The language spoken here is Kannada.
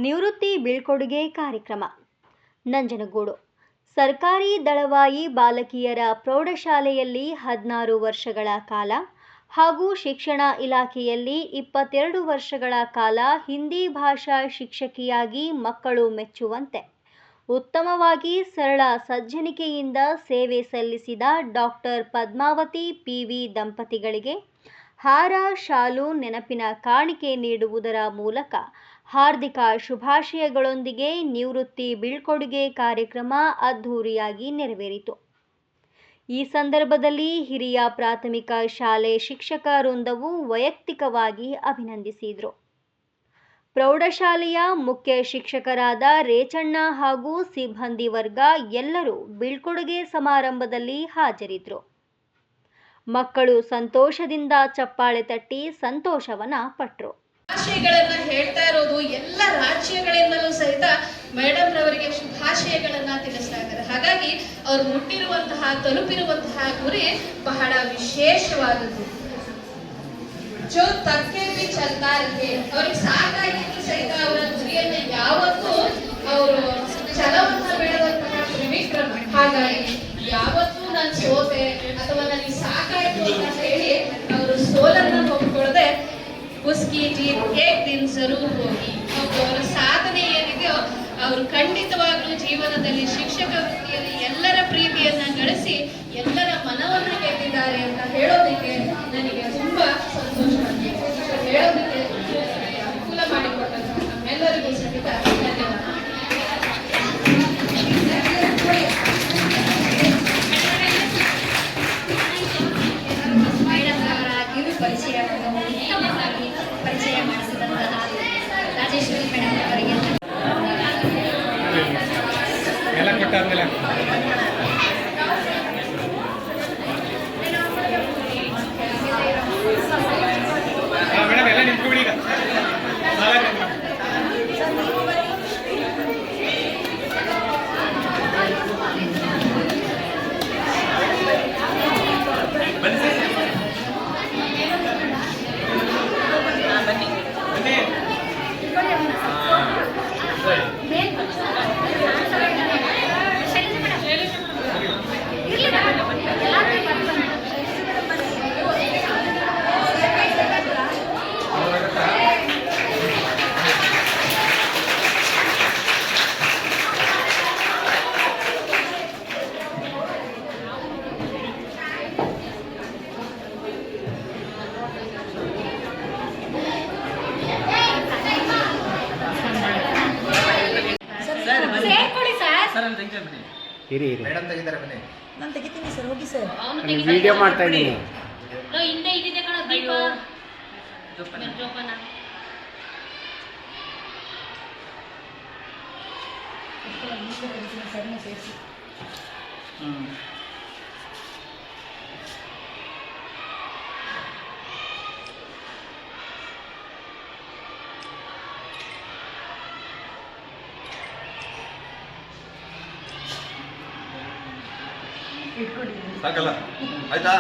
ನಿವೃತ್ತಿ ಬೀಳ್ಕೊಡುಗೆ ಕಾರ್ಯಕ್ರಮ ನಂಜನಗೂಡು ಸರ್ಕಾರಿ ದಳವಾಯಿ ಬಾಲಕಿಯರ ಪ್ರೌಢಶಾಲೆಯಲ್ಲಿ 16 ವರ್ಷಗಳ ಕಾಲ ಹಾಗೂ ಶಿಕ್ಷಣ ಇಲಾಖೆಯಲ್ಲಿ 22 ವರ್ಷಗಳ ಕಾಲ ಹಿಂದಿ ಭಾಷಾ ಶಿಕ್ಷಕಿಯಾಗಿ ಮಕ್ಕಳು ಮೆಚ್ಚುವಂತೆ ಉತ್ತಮವಾಗಿ ಸರಳ ಸಜ್ಜನಿಕೆಯಿಂದ ಸೇವೆ ಸಲ್ಲಿಸಿದ ಡಾಕ್ಟರ್ ಪದ್ಮಾವತಿ ಪಿವಿ ದಂಪತಿಗಳಿಗೆ ಹಾರ ಶಾಲು ನೆನಪಿನ ಕಾಣಿಕೆ ನೀಡುವುದರ ಮೂಲಕ ಹಾರ್ದಿಕ ಶುಭಾಶಯಗಳೊಂದಿಗೆ ನಿವೃತ್ತಿ ಬೀಳ್ಕೊಡುಗೆ ಕಾರ್ಯಕ್ರಮ ಅದ್ಧೂರಿಯಾಗಿ ನೆರವೇರಿತು. ಈ ಸಂದರ್ಭದಲ್ಲಿ ಹಿರಿಯ ಪ್ರಾಥಮಿಕ ಶಾಲೆ ಶಿಕ್ಷಕ ವೃಂದವು ವೈಯಕ್ತಿಕವಾಗಿ ಅಭಿನಂದಿಸಿದರು. ಪ್ರೌಢಶಾಲೆಯ ಮುಖ್ಯ ಶಿಕ್ಷಕರಾದ ರೇಚಣ್ಣ ಹಾಗೂ ಸಿಬ್ಬಂದಿ ವರ್ಗ ಎಲ್ಲರೂ ಬೀಳ್ಕೊಡುಗೆ ಸಮಾರಂಭದಲ್ಲಿ ಹಾಜರಿದ್ದರು. ಮಕ್ಕಳು ಸಂತೋಷದಿಂದ ಚಪ್ಪಾಳೆ ತಟ್ಟಿ ಸಂತೋಷವನ್ನ ಪಟ್ಟರು. ಶುಭಾಶಯಗಳನ್ನ ಹೇಳ್ತಾ ಇರೋದು ಎಲ್ಲ ರಾಜ್ಯಗಳಿಂದಲೂ ಸಹಿತ ಮೇಡಮ್ ರವರಿಗೆ ಶುಭಾಶಯಗಳನ್ನ ತಿಳಿಸ್ತಾ ಇದ್ದಾರೆ. ಹಾಗಾಗಿ ಅವರು ಮುಟ್ಟಿರುವಂತಹ ತಲುಪಿರುವಂತಹ ಗುರಿ ಬಹಳ ವಿಶೇಷವಾದದ್ದು. ಜೋ ತಕ್ಕೆ ಬಿ ಚಲ್ತಾ ಇರುತ್ತೆ, ಅವ್ರಿಗೆ ಸಾಕಾಗಿದ್ದು ಸಹಿತ ಅವರ ಗುರಿಯನ್ನ ಯಾವತ್ತೂ ಅವರು ಛಲವನ್ನ ಬಿಡುವಂತಹ ತ್ರಿವಿಕ್ರಮ. ಹಾಗಾಗಿ ಯಾವತ್ತೂ ನಾನು ಸೋತೆ ಅಥವಾ ನನಗೆ ಸಾಕಾಯ್ತು ಅಂತ ಹೇಳಿ ಅವರು ಸೋಲನ್ನ ಒಪ್ಪಿಕೊಳ್ಳದೆ ಉಸ್ಕಿ ಜೀತ್ ಏಕ್ ದಿನ ಜರೂರ್ ಹೋಗಿ ಅವರ ಸಾಧನೆ ಏನಿದೆಯೋ ಅವರು ಖಂಡಿತವಾಗ್ಲೂ ಜೀವನದಲ್ಲಿ ಶಿಕ್ಷಕ ವೃತ್ತಿಯಲ್ಲಿ ಎಲ್ಲರ ಪ್ರೀತಿಯನ್ನ ಗಳಿಸಿ ಎಲ್ಲರ ಮನವನ್ನು ಗೆದ್ದಿದ್ದಾರೆ ಅಂತ ಹೇಳೋದಕ್ಕೆ ನನಗೆ ತುಂಬಾ ಸಂತೋಷವಾಗಿದೆ. ಹೇಳೋದಕ್ಕೆ ಅನುಕೂಲ ಮಾಡಿಕೊಟ್ಟಂತಹ ನಮ್ಮೆಲ್ಲರಿಗೂ ಸಹಿತ ಧನ್ಯವಾದ. ಪರಿಚಯ ಮಾಡಿಸಿದಂತಹ ರಾಜೇಶ್ವರಿ ಮೇಡಮ್ ಅವರಿಗೆ ಮೇಡಮ್ ತೆಗಿತಾರೆ ಬನ್ನಿ. ನಾನು ತೆಗಿತೀನಿ ಸರ್, ಹೋಗಿ ಸರ್. ವಿಡಿಯೋ ಮಾಡ್ತಾ ಇದ್ದೀನಿ. ಹಿಂದೆ ಇದಿದೆ ಕಣ ದೀಪ ಜೋಪಾನ. ಸಾಕಲ್ಲ ಆಯ್ತಾ?